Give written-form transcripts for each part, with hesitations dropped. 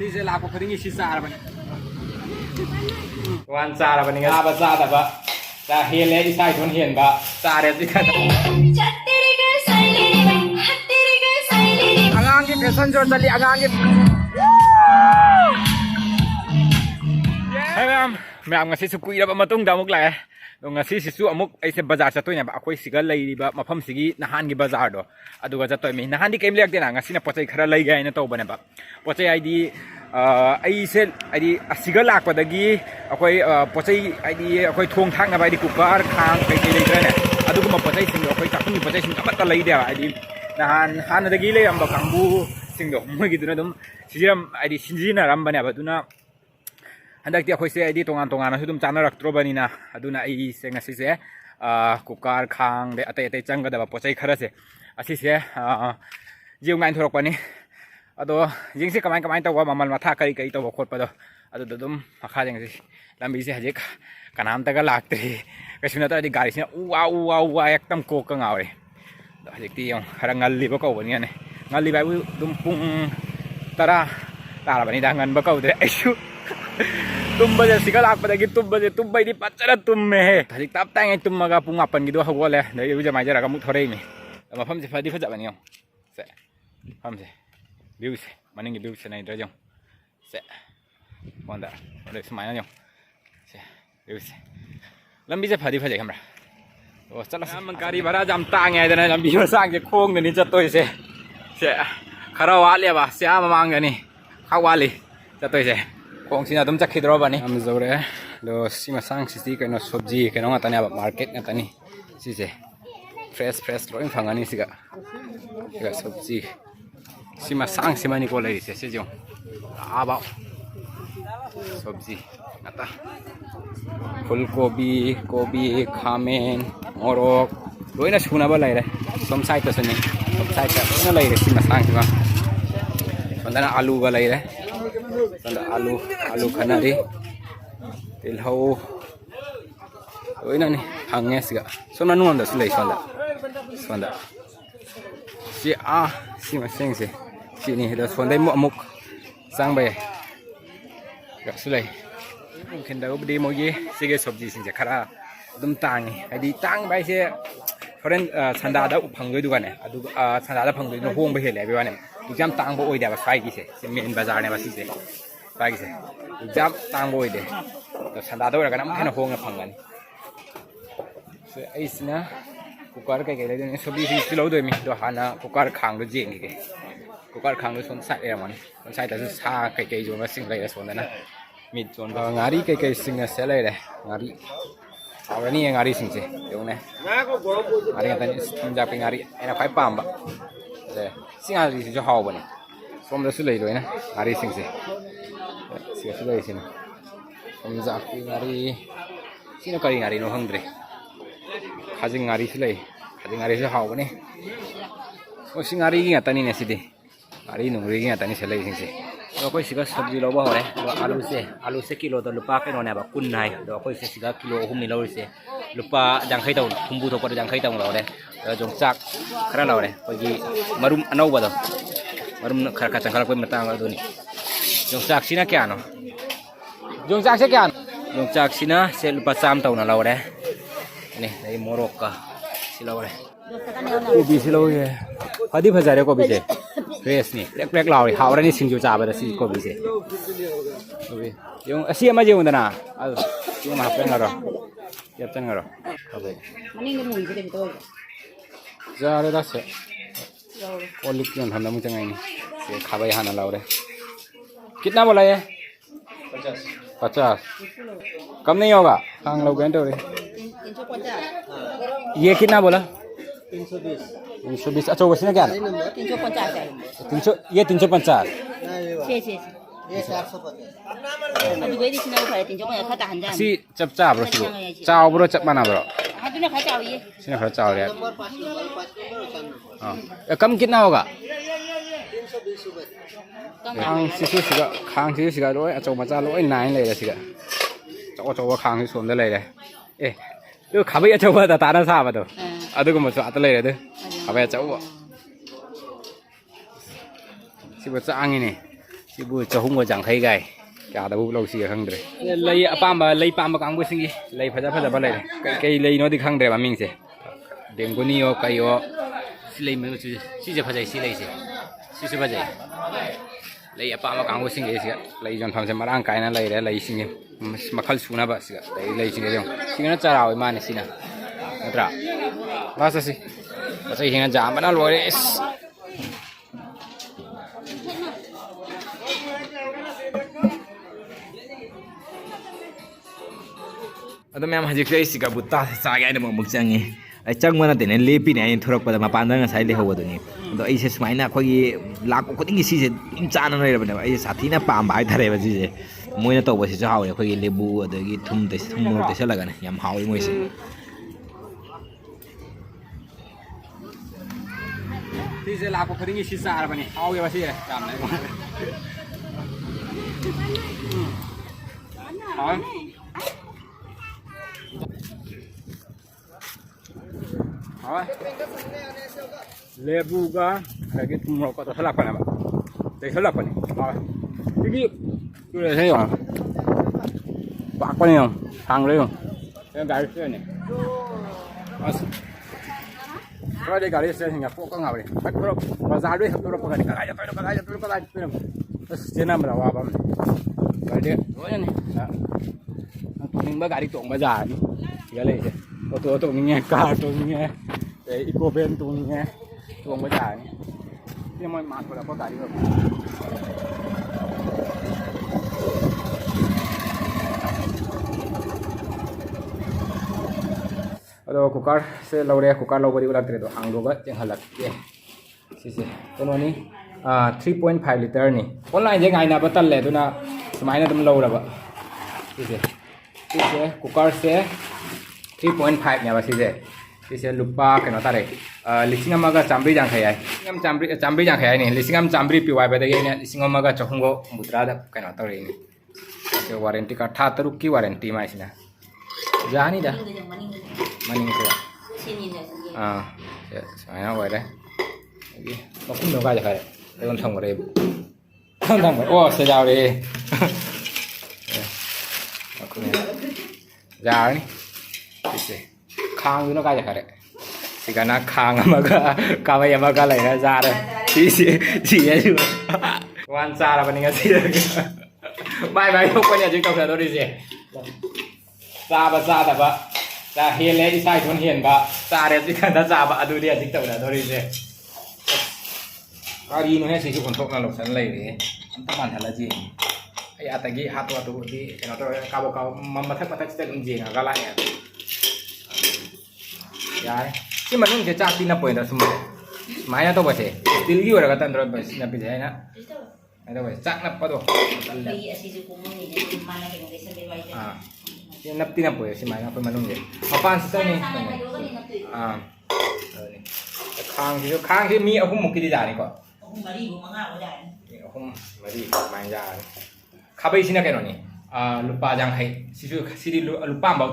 ꯁꯤꯁꯦ ꯂꯥꯛꯄ ꯈꯨꯗꯤꯡꯒꯤ ꯁꯤ ꯆꯥꯔꯕꯅꯤ ꯇꯣꯉꯥꯟ ꯆꯥꯔꯕꯅꯤ ꯆꯥꯕ ꯆꯥꯗꯕ ꯆꯥ ꯍꯦꯜꯂꯦ ꯏꯁꯥ ꯏꯊꯣꯟ ꯍꯦꯟꯕ ꯆꯥꯔꯦ ꯑꯗꯨ ꯈꯛꯇ ꯑꯉꯥꯡꯒꯤ ꯐꯦꯁꯟ ꯁꯣ ꯆꯠꯂꯤ ꯑꯉꯥꯡꯒꯤ ꯃꯌꯥꯝ ꯉꯁꯤꯁꯨ ꯀꯨꯏꯔꯕ ꯃꯇꯨꯡꯗ ꯑꯃꯨꯛ ꯂꯥꯛꯑꯦ ꯑꯗꯣ ꯉꯁꯤꯁꯤꯁꯨ ꯑꯃꯨꯛ ꯑꯩꯁꯦ ꯕꯖꯥꯔ ꯆꯠꯇꯣꯏꯅꯦꯕ ꯑꯩꯈꯣꯏ ꯁꯤꯒ ꯂꯩꯔꯤꯕ ꯃꯐꯝꯁꯤꯒꯤ ꯅꯍꯥꯟꯒꯤ ꯕꯖꯥꯔꯗꯣ ꯑꯗꯨꯒ ꯆꯠꯇꯣꯏꯅꯤ ꯅꯍꯥꯟꯗꯤ ꯀꯩꯝ ꯂꯩꯔꯛꯇꯦꯅ ꯉꯁꯤꯅ ꯄꯣꯠꯆꯩ ꯈꯔ ꯂꯩꯒꯦ ꯍꯥꯏꯅ ꯇꯧꯕꯅꯦꯕ ꯄꯣꯠꯆꯩ ꯍꯥꯏꯗꯤ ꯑꯩꯁꯦ ꯍꯥꯏꯗꯤ ꯑꯁꯤꯒ ꯂꯥꯛꯄꯗꯒꯤ ꯑꯩꯈꯣꯏ ꯄꯣꯠꯆꯩ ꯍꯥꯏꯗꯤ ꯑꯩꯈꯣꯏ ꯊꯣꯡ ꯊꯥꯛꯅꯕ ꯍꯥꯏꯗꯤ ꯀꯨꯀꯔ ꯈꯥꯡ ꯀꯩꯀꯩ ꯂꯩꯇ꯭ꯔꯅꯦ ꯑꯗꯨꯒꯨꯝꯕ ꯄꯣꯠꯆꯩꯁꯤꯡꯗꯣ ꯑꯩꯈꯣꯏ ꯆꯥꯛꯈꯨꯝꯒꯤ ꯄꯣꯠꯆꯩꯁꯤꯡ ꯑꯃꯠꯇ ꯂꯩꯗꯦꯕ ꯍꯥꯏꯗꯤ ꯅꯍꯥꯟ ꯍꯥꯟꯅꯗꯒꯤ ꯂꯩꯔꯝꯕ ꯀꯥꯡꯕꯨꯁꯤꯡꯗꯣ ꯃꯣꯏꯒꯤꯗꯨꯅ ꯑꯗꯨꯝ ꯍꯥꯏꯗꯤ ꯁꯤꯖꯤꯟꯅꯔꯝꯕꯅꯦꯕ ꯑꯗꯨꯅ ꯍꯟꯗꯛꯇꯤ ꯑꯩꯈꯣꯏꯁꯦ ꯍꯥꯏꯗꯤ ꯇꯣꯉꯥꯟ ꯇꯣꯉꯥꯟꯅꯁꯨ ꯑꯗꯨꯝ ꯆꯥꯅꯔꯛꯇ꯭ꯔꯕꯅꯤꯅ ꯑꯗꯨꯅ ꯑꯩꯁꯦ ꯉꯁꯤꯁꯦ ꯀꯨꯀꯔ ꯈꯥꯡ ꯑꯇꯩ ꯑꯇꯩ ꯆꯪꯒꯗꯕ ꯄꯣꯠꯆꯩ ꯈꯔꯁꯦ ꯑꯁꯤꯁꯦ ꯌꯦꯡ ꯉꯥꯏꯊꯣꯔꯛꯄꯅꯤ ꯑꯗꯣ ꯌꯦꯡꯁꯤ ꯀꯃꯥꯏ ꯇꯧꯕ ꯃꯃꯜ ꯃꯊꯥ ꯀꯔꯤ ꯇꯧꯕ ꯈꯣꯠꯄꯗꯣ ꯑꯗꯨꯗ ꯑꯗꯨꯝ ꯃꯈꯥ ꯌꯦꯡꯁꯤ ꯂꯝꯕꯤꯁꯦ ꯍꯧꯖꯤꯛ ꯀꯅꯥꯝꯇꯒ ꯂꯥꯛꯇ꯭ꯔꯤ ꯀꯩꯁꯨ ꯅꯠꯇ꯭ꯔꯗꯤ ꯒꯥꯔꯤꯁꯤꯅ ꯎ ꯋꯥ ꯍꯦꯛꯇ ꯀꯣꯛꯀ ꯉꯥꯎꯔꯦ ꯑꯗꯣ ꯍꯧꯖꯤꯛꯇꯤ ꯌꯦꯡꯉꯨ ꯈꯔ ꯉꯜꯂꯤꯕ ꯀꯧꯕꯅꯤꯅꯅꯦ ꯉꯜꯂꯤꯕ ꯍꯥꯏꯕꯨ ꯑꯗꯨꯝ ꯄꯨꯡ 10 ꯇꯥꯔꯕꯅꯤꯗ ꯉꯟꯕ ꯀꯧꯗ꯭ꯔꯦ ꯑꯩꯁꯨ tumbaje siga lakpadagi tumbaydi fajjana tummehe hajik tap tangai tummaga pung 8 hawgole dai uje maijaraga muk thoreimi mafamse fadi fajabani yong se famse view se maningi view se nai drajong se wanda ore smaina yong se view se lambi se fadi fajai kamra o chala sam gari bhara jam tangai dana lambi masang je khong ni chattoi se khara wale ba se amang gani khawali chattoi se ꯈꯣꯡꯁꯤꯅ ꯑꯗꯨꯝ ꯆꯠꯈꯤꯗ꯭ꯔꯣꯕꯅꯤ ꯌꯥꯝ ꯖꯧꯔꯦ ꯑꯗꯣ ꯁꯤ ꯃꯁꯥꯡꯁꯤꯗꯤ ꯀꯩꯅꯣ ꯁꯣꯕꯖꯤ ꯀꯩꯅꯣ ꯉꯥꯛꯇꯅꯦꯕ market ꯉꯥꯛꯇꯅꯤ ꯁꯤꯁꯦ fresh ꯂꯣꯏ ꯐꯪꯒꯅꯤ ꯁꯤꯒ ꯁꯣꯕꯖꯤ ꯁꯤ ꯃꯁꯥꯡꯁꯤꯃꯅꯤꯀꯣ ꯂꯩꯔꯤꯁꯦ ꯁꯤꯁꯦ ꯑꯥꯕ ꯁꯣꯕꯖꯤ ꯉꯥꯛꯇ ꯐꯨꯜꯀꯣꯕꯤ ꯀꯣꯕꯤ ꯈꯥꯃꯦꯟ ꯃꯣꯔꯣꯛ ꯂꯣꯏꯅ ꯁꯨꯅꯕ ꯂꯩꯔꯦ ꯁꯣꯝ ꯁꯥꯏꯗꯇꯁꯨꯅꯤ ꯁꯣꯝ ꯁꯥꯏꯗꯇ ꯂꯣꯏꯅ ꯂꯩꯔꯦ ꯁꯤ ꯃꯁꯥꯡꯁꯤꯃ ꯁꯣꯝꯗꯅ ꯑꯂꯨꯒ ꯂꯩꯔꯦ alu khanari tilhau loina ni hange siga sona nuanda silai sonda si si ma sengse si ni da sondai mu amuk sangbai ga silai khinda ubdi mogi sige sobji singje khara dum tangi hadi tang bai se foreign sanda da phangoi du gane adu sanda da phangoi no hong ba hele be wane exam tang bo oida ba sai gi se main bazar ne ba si se ꯄꯥꯏꯒꯤꯁꯦ exam ꯇꯥꯡꯕ ꯑꯣꯏꯗꯦ ꯑꯗꯣ ꯁꯟꯗꯥꯗ ꯑꯣꯏꯔꯒꯅ ꯑꯃꯨꯛ ꯍꯦꯟꯅ ꯍꯣꯡꯅ ꯐꯪꯒꯅꯤ ꯑꯩꯁꯤꯅ cooker ꯀꯩꯀꯩ ꯂꯩꯗꯣꯏꯅꯤ ꯁꯣꯕꯤꯁꯤꯡꯁꯨ ꯂꯧꯗꯣꯏꯅꯤ ꯑꯗꯣ ꯍꯥꯟꯅ ꯀꯨꯀꯔ ꯈꯥꯡꯗꯣ ꯌꯦꯡꯈꯤꯒꯦ ꯀꯨꯀꯔ ꯈꯥꯡꯗꯣ ꯁꯣꯝ ꯁꯥꯏꯠ ꯂꯩꯔꯝꯃꯅꯤ ꯁꯣꯝ ꯁꯥꯏꯗꯇꯁꯨ ꯁꯥ ꯀꯩꯀꯩ ꯌꯣꯟꯕꯁꯤꯡ ꯂꯩꯔꯦ ꯁꯣꯝꯗꯅ ꯃꯤꯠ ꯌꯣꯟꯕ ꯉꯥꯔꯤ ꯀꯩꯀꯩꯁꯤꯡꯅ ꯁꯦ ꯂꯩꯔꯦ ꯉꯥꯔꯤ ꯍꯥꯎꯔꯅꯤꯌꯦ ꯉꯥꯔꯤꯁꯤꯡꯁꯦ ꯌꯦꯡꯉꯨꯅꯦ ꯉꯥꯔꯤ ꯉꯥꯛꯇꯅꯤ ꯊꯨꯝꯖꯥꯛꯄꯤ ꯉꯥꯔꯤ ꯑꯩꯅ ꯈ꯭ꯋꯥꯏ ꯄꯥꯝꯕ ꯁꯤ ꯉꯥꯔꯤꯁꯤꯁꯨ ꯍꯥꯎꯕꯅꯤ ꯁꯣꯝꯗꯁꯨ ꯂꯩ ꯂꯣꯏꯅ ꯉꯥꯔꯤꯁꯤꯡꯁꯦ sigasu lagi sini samjaki ngari sini kali ngari no hangdre khajing ngari silai khajing ngari se haw bani o si ngari gi ngatani ne sidi ngari nungri gi ngatani selai singse do koi siga sabji loba hore alu se kilo da lupa ke no ne ba kun nai do koi se siga kilo hum ni lori se lupa jangkhai taw thumbu to pa jangkhai taw lawre jong chak khara lawre koi gi marum anau ba do marum khar kha changkhar koi matang adu ni Jongchak sina kya no? Jongchak se kya no? Jongchak sina se lupa cham taw na lawre. Ni dai morok ka silawre. Kobi silawe. Hadi phajare kobi se. Fresh ni. Plek lawre. Hawra ni singju chaba da si kobi se. Kobi. Yung asi ama je undana. Al. Yung ma pen ngaro. Yap chan ngaro. Kobi. Maning ni mui de to. Jare da se. Olik yon hana mu changai ni. Se khabai hana lawre. कितना बोला ये 50 कम नहीं होगा खांग लोग घंटे हो रहे ये कितना बोला 320 अच्छा वैसे क्या 350 ये 350 सी चप चा ब्रो सी चा ब्रो चप माना ब्रो सिना खा चा रे कम कितना होगा khang si siga loi achou macha loi nai lai la siga chou khang si som da lai lai du khabai achou da ta na sa ba do adu ko ma sa ta lai de khabai achou ba si ba chang ni Sibu chahunga jangkai gai. Kya da bu lau si khang dre. Lei apamba lei pamba kang bu singi. Lei phaja ba lei. Kai lei no di khang dre ba ming se. Dengoni yo kai yo. Si lei me chu si je phajai si lei se. Si se phajai. Lei apamba kang bu singi si. Lei jon pham se marang kai na lei re lei singi. Makhal suna ba si. Lei singi dong. Singi na chara oi mane sina. Natra. Basa si. Pasai hinga jam bana loi es. Ada memang hajik saya isi kabuta saya ada mau bukjangi. Cang mana tenen lepi nih thorak pada mapandang saya lihat waktu ini. Untuk isi semaina koi laku kuning isi se incana nih lepas nih. Isi satina pambai thare basi se. Mui na tahu basi jauh ya koi lebu ada gitu thum mau tes laga nih. Yang hau mui se. Isi laku kuning isi sar apa nih? Hau ya basi ya. Cam nih. Hau. Lebu ga lagi tumro ko to salak pa na ba tay salak pa ni sige dulu saya yo pak pa ni yo hang le yo yang gari se ni as kalau dia gari se hinga ko ka ngabri tak pro bazar doi haturo pa gari kaya to terus jena merawa ba gari oh ni tuning ba gari tong bazar ni gale se to ni ka to ni eco ben tuang nghe tuang bây giờ này nhưng mà mát rồi là có cái được Aduh cooker se lâu đây cooker lâu beri ulat itu hang doga yang halak ya sisi kono ni 3.5 liter ni online je ngai na batal le tu na semaina tum lâu ba sisi cooker se 3.5 nya ba sisi sisi lupa kena tarik lising amaga cambri jang khayai cambri jang khayai ni lising am cambri piwai ba dagi ni lising amaga chahungo mutra da kena tarik ni ke warranty ka tha taruk ki warranty mai sina jani da maning se saya wai da lagi makum no ga ja khai don thang re thang oh se jao re makum ja ni sisi khang nó cái gì cả đấy, chỉ cần nó khang mà cái bây giờ mà cái này nó ra đây, chỉ ấy chứ, quan sát là bên này gì đấy, bài không có nhà chúng tôi là đi gì, ra tập ạ, ra hiền lấy sai thôn hiền bạ, ra đấy chỉ cần nó ra bạ đôi đi chúng tôi là đi gì, cái gì nó hết sử dụng thuốc là lục sắn lấy đấy, chúng ta bàn thật là gì, ai ta ghi hạt tu đi, cái nó tôi cao mà thắc sẽ làm gì cái lại ya si manung je chati na point asum maya to base stil gi ora kata ndro base na pide na ada base chak na pado li asi ju kumun ni je mana ke ngese de bai ya napti na po si maya po manung je papan sa ni khang ki mi ahum mukki di ja ni ko ahum mari bu manga bo ja ni ahum mari mai ja khabai sina ke no ni lupa jang khai sisu sidi lupa bau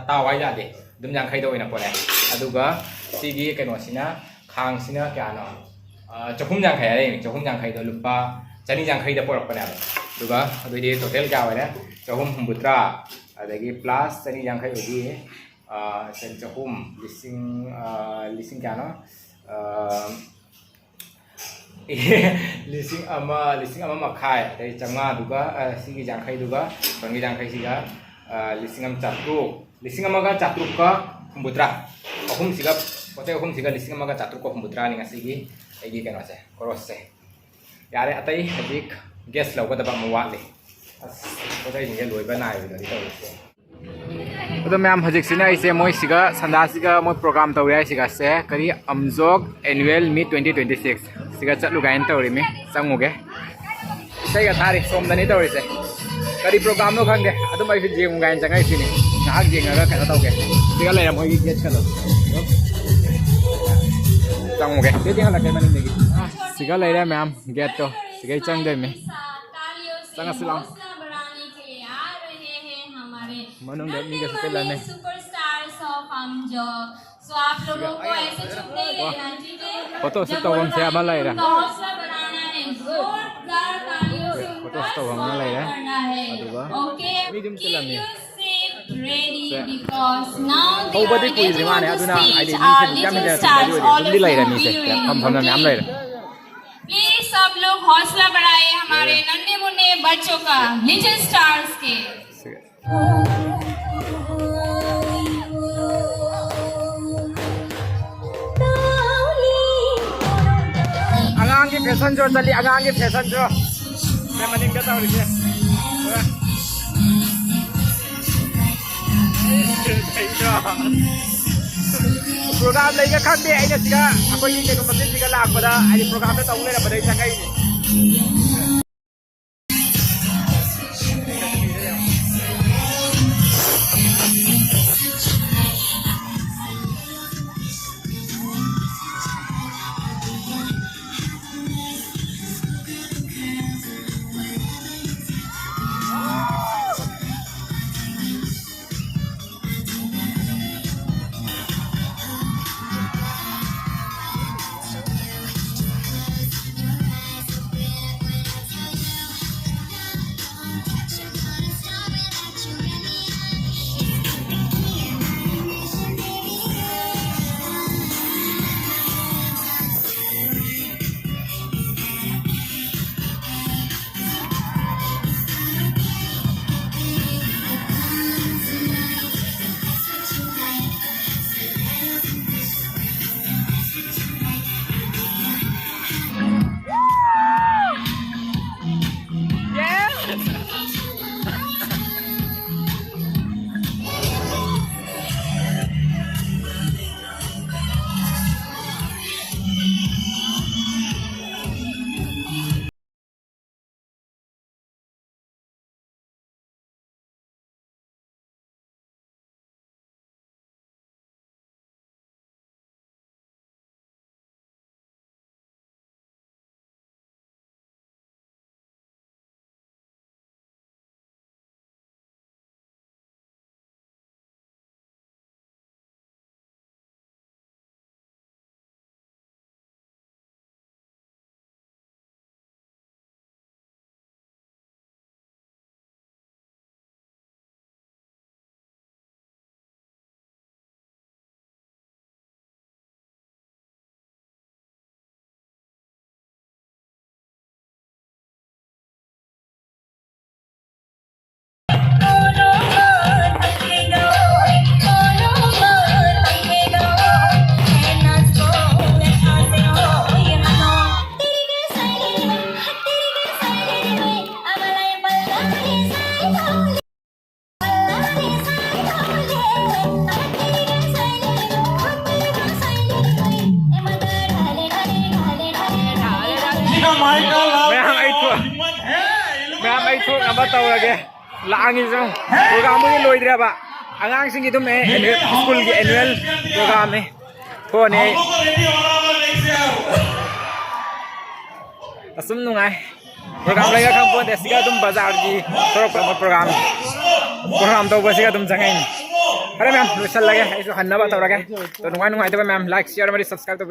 tawai ja de dum jang khai do ina pore aduga sigi keno sina khang sina kya no chahum jang khai ai chahum jang khai do lupa chani jang khai da por pa na aduga adui total kya wa na chahum humbutra adagi plus chani jang khai odi sen chahum lising kya no lising ama makhai dai changa duga sigi jang khai duga bangi jang khai siga lising am chatruk lising amaga chatruk ka humbutra ahum siga pote ahum siga lising amaga chatruk ka humbutra ni ngasigi egi keno se koros se yare atai hadik guest law ka daba mawat le pote ni loi ba nai bi to se odo ma'am hajik sina ise moi siga sanda siga moi program taw ya siga se kari amjok annual meet 2026 siga chatlu gain taw ri mi sanguge sai ga thari som dani taw ri se kari program no khang de adum ai jeng gain changai sini ngahak jeng ga ka taw ge siga lai moi get ka lo sanguge te jeng la kai manin de siga lai da ma'am get to siga chang de me sanga silang मनों डर नहीं कर सकते लाने superstars of हमजो सो आप लोगों को ऐसे चुपने लेना ठीक है फोटो से तो हम से अब लाई रहा हौसला बढ़ाना है जोरदार तालियों से tàu hồng nó này đấy. Okay, Medium keep cho làm your gì? seat ready because now they Hầu are bớt getting gì on mà này, the aduna ai stage. đi Our đi little đi stars, all of đi lại you là be như thế, ready. हम नाम Okay? ले रहे. Please सब लोग हौसला बढ़ाए हमारे नन्हे मुन्ने बच्चों का लिटिल स्टार्स के. Angang की फैशन जो चली angang की फैशन जो मैं मनिंग करता हूँ इसे प्रोग्राम लेके खाते हैं इन्हें सिका अकोई ये तो मस्जिद सिका लाख बड़ा आई प्रोग्राम में तो उन्हें ना बड़े चकाई मैं थोक अब तौरगे लांगी जो प्रोग्राम में लोइद्रेबा आगांग सिंगी तुम स्कूल की एनुअल प्रोग्राम है फोने असुम नुंगाई प्रोग्राम लेगा खंपोन देसिगा तुम बाजार की थोक प्रोग्राम तो बसिगा तुम जंगाई अरे मैम लुसल लगे ऐसे हन्ना तौरगे तो नुंगाई नुंगाई तो मैम लाइक शेयर और सब्सक्राइब तो